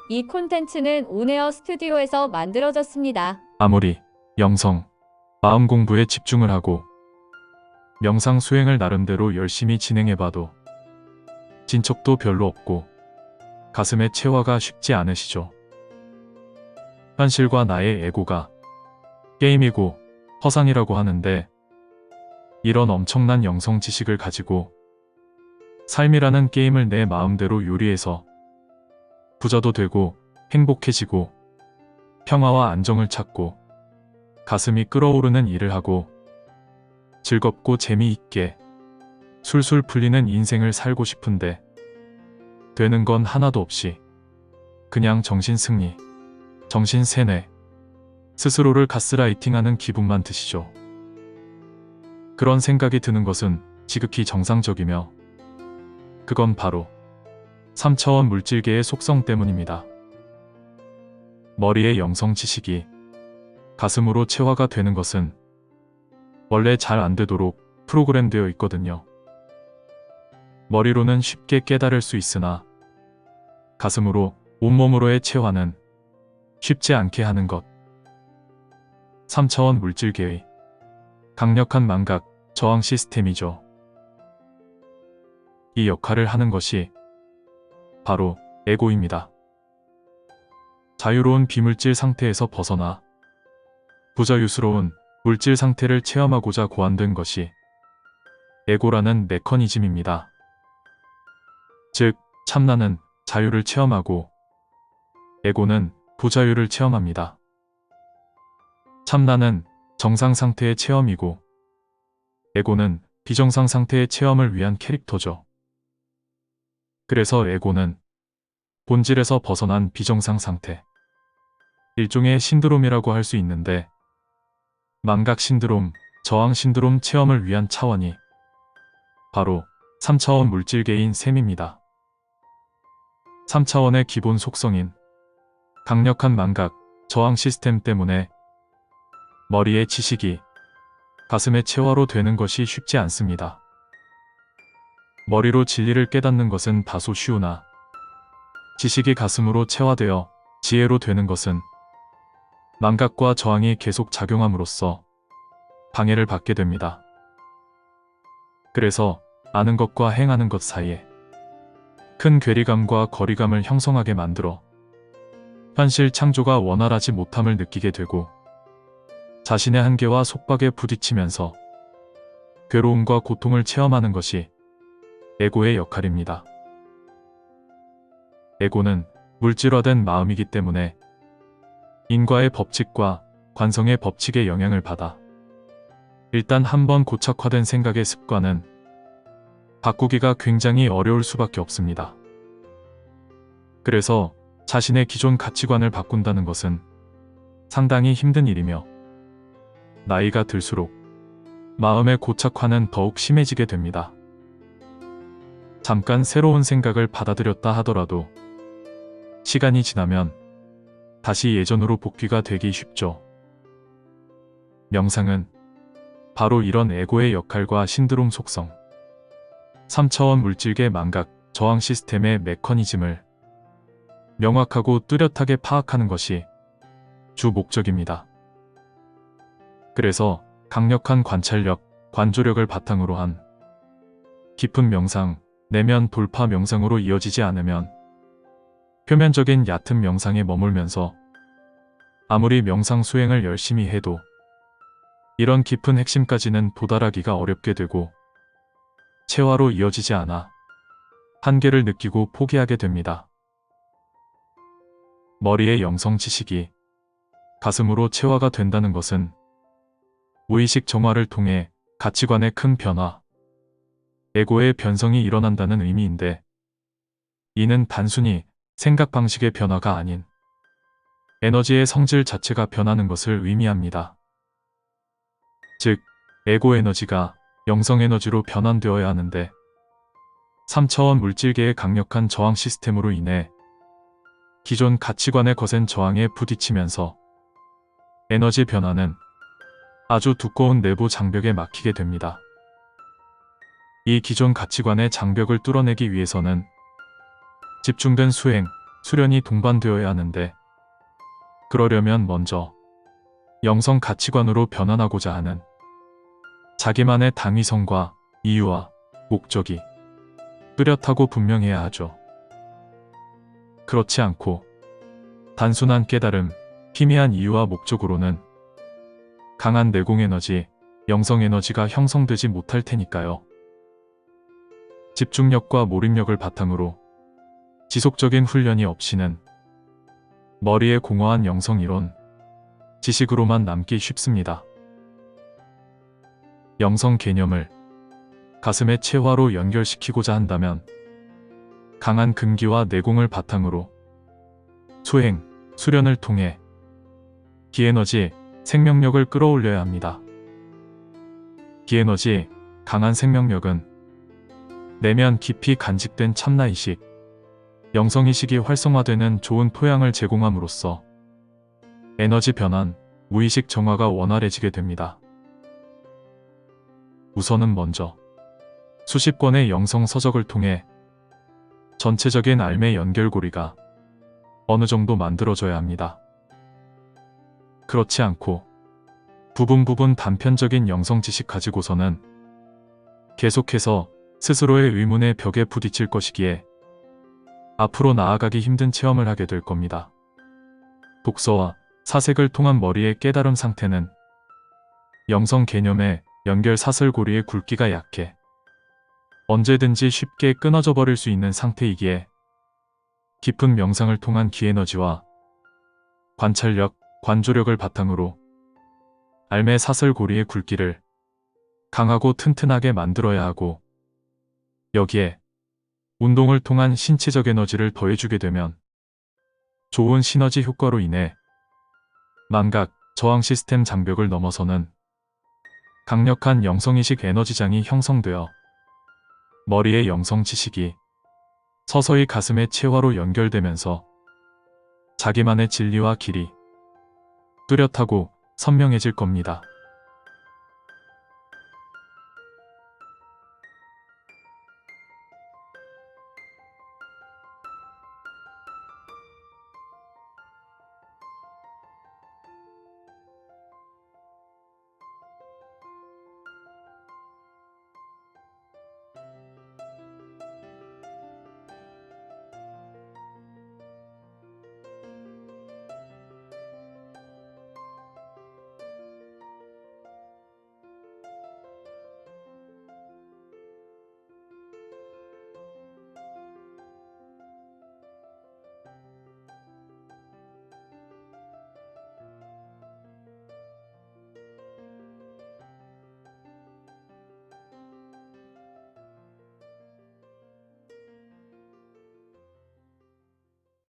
이 콘텐츠는 온에어 스튜디오에서 만들어졌습니다. 아무리 영성, 마음 공부에 집중을 하고 명상 수행을 나름대로 열심히 진행해봐도 진척도 별로 없고 가슴의 체화가 쉽지 않으시죠. 현실과 나의 에고가 게임이고 허상이라고 하는데 이런 엄청난 영성 지식을 가지고 삶이라는 게임을 내 마음대로 요리해서 부자도 되고 행복해지고 평화와 안정을 찾고 가슴이 끓어오르는 일을 하고 즐겁고 재미있게 술술 풀리는 인생을 살고 싶은데 되는 건 하나도 없이 그냥 정신승리, 정신세뇌, 스스로를 가스라이팅하는 기분만 드시죠. 그런 생각이 드는 것은 지극히 정상적이며 그건 바로 3차원 물질계의 속성 때문입니다. 머리의 영성 지식이 가슴으로 체화가 되는 것은 원래 잘 안 되도록 프로그램되어 있거든요. 머리로는 쉽게 깨달을 수 있으나 가슴으로 온몸으로의 체화는 쉽지 않게 하는 것. 3차원 물질계의 강력한 망각, 저항 시스템이죠. 이 역할을 하는 것이 바로 에고입니다. 자유로운 비물질 상태에서 벗어나 부자유스러운 물질 상태를 체험하고자 고안된 것이 에고라는 메커니즘입니다. 즉, 참나는 자유를 체험하고 에고는 부자유를 체험합니다. 참나는 정상 상태의 체험이고 에고는 비정상 상태의 체험을 위한 캐릭터죠. 그래서 에고는 본질에서 벗어난 비정상 상태, 일종의 신드롬이라고 할 수 있는데 망각 신드롬, 저항 신드롬 체험을 위한 차원이 바로 3차원 물질계인 셈입니다. 3차원의 기본 속성인 강력한 망각, 저항 시스템 때문에 머리의 지식이 가슴의 체화로 되는 것이 쉽지 않습니다. 머리로 진리를 깨닫는 것은 다소 쉬우나 지식이 가슴으로 체화되어 지혜로 되는 것은 망각과 저항이 계속 작용함으로써 방해를 받게 됩니다. 그래서 아는 것과 행하는 것 사이에 큰 괴리감과 거리감을 형성하게 만들어 현실 창조가 원활하지 못함을 느끼게 되고 자신의 한계와 속박에 부딪히면서 괴로움과 고통을 체험하는 것이 에고의 역할입니다. 에고는 물질화된 마음이기 때문에 인과의 법칙과 관성의 법칙에 영향을 받아 일단 한번 고착화된 생각의 습관은 바꾸기가 굉장히 어려울 수밖에 없습니다. 그래서 자신의 기존 가치관을 바꾼다는 것은 상당히 힘든 일이며 나이가 들수록 마음의 고착화는 더욱 심해지게 됩니다. 잠깐 새로운 생각을 받아들였다 하더라도 시간이 지나면 다시 예전으로 복귀가 되기 쉽죠. 명상은 바로 이런 에고의 역할과 신드롬 속성, 3차원 물질계 망각, 저항 시스템의 메커니즘을 명확하고 뚜렷하게 파악하는 것이 주 목적입니다. 그래서 강력한 관찰력, 관조력을 바탕으로 한 깊은 명상, 내면 돌파 명상으로 이어지지 않으면 표면적인 얕은 명상에 머물면서 아무리 명상 수행을 열심히 해도 이런 깊은 핵심까지는 도달하기가 어렵게 되고 체화로 이어지지 않아 한계를 느끼고 포기하게 됩니다. 머리의 영성 지식이 가슴으로 체화가 된다는 것은 무의식 정화를 통해 가치관의 큰 변화, 에고의 변성이 일어난다는 의미인데 이는 단순히 생각 방식의 변화가 아닌 에너지의 성질 자체가 변하는 것을 의미합니다. 즉, 에고 에너지가 영성 에너지로 변환되어야 하는데 3차원 물질계의 강력한 저항 시스템으로 인해 기존 가치관의 거센 저항에 부딪히면서 에너지 변화는 아주 두꺼운 내부 장벽에 막히게 됩니다. 이 기존 가치관의 장벽을 뚫어내기 위해서는 집중된 수행, 수련이 동반되어야 하는데, 그러려면 먼저 영성 가치관으로 변환하고자 하는 자기만의 당위성과 이유와 목적이 뚜렷하고 분명해야 하죠. 그렇지 않고 단순한 깨달음, 희미한 이유와 목적으로는 강한 내공 에너지, 영성 에너지가 형성되지 못할 테니까요. 집중력과 몰입력을 바탕으로 지속적인 훈련이 없이는 머리에 공허한 영성 이론, 지식으로만 남기 쉽습니다. 영성 개념을 가슴의 체화로 연결시키고자 한다면 강한 근기와 내공을 바탕으로 수행, 수련을 통해 기에너지, 생명력을 끌어올려야 합니다. 기에너지, 강한 생명력은 내면 깊이 간직된 참나의식, 영성의식이 활성화되는 좋은 토양을 제공함으로써 에너지 변환, 무의식 정화가 원활해지게 됩니다. 우선은 먼저 수십 권의 영성 서적을 통해 전체적인 알매 연결고리가 어느 정도 만들어져야 합니다. 그렇지 않고 부분 단편적인 영성 지식 가지고서는 계속해서 스스로의 의문의 벽에 부딪힐 것이기에 앞으로 나아가기 힘든 체험을 하게 될 겁니다. 독서와 사색을 통한 머리의 깨달음 상태는 영성 개념의 연결 사슬고리의 굵기가 약해 언제든지 쉽게 끊어져 버릴 수 있는 상태이기에 깊은 명상을 통한 기에너지와 관찰력, 관조력을 바탕으로 알매 사슬고리의 굵기를 강하고 튼튼하게 만들어야 하고, 여기에 운동을 통한 신체적 에너지를 더해주게 되면 좋은 시너지 효과로 인해 망각, 저항 시스템 장벽을 넘어서는 강력한 영성의식 에너지장이 형성되어 머리의 영성 지식이 서서히 가슴의 체화로 연결되면서 자기만의 진리와 길이 뚜렷하고 선명해질 겁니다.